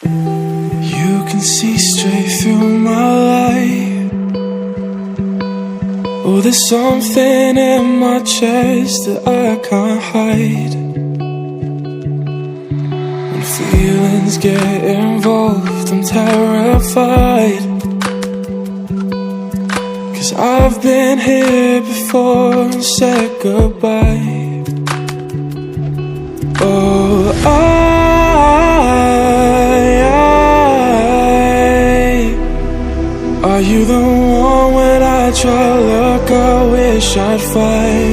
You can see straight through my light. Oh, there's something in my chest that I can't hide. When feelings get involved, I'm terrified. 'Cause I've been here before and said goodbye. Oh, are you the one when I try to look, I wish I'd fight?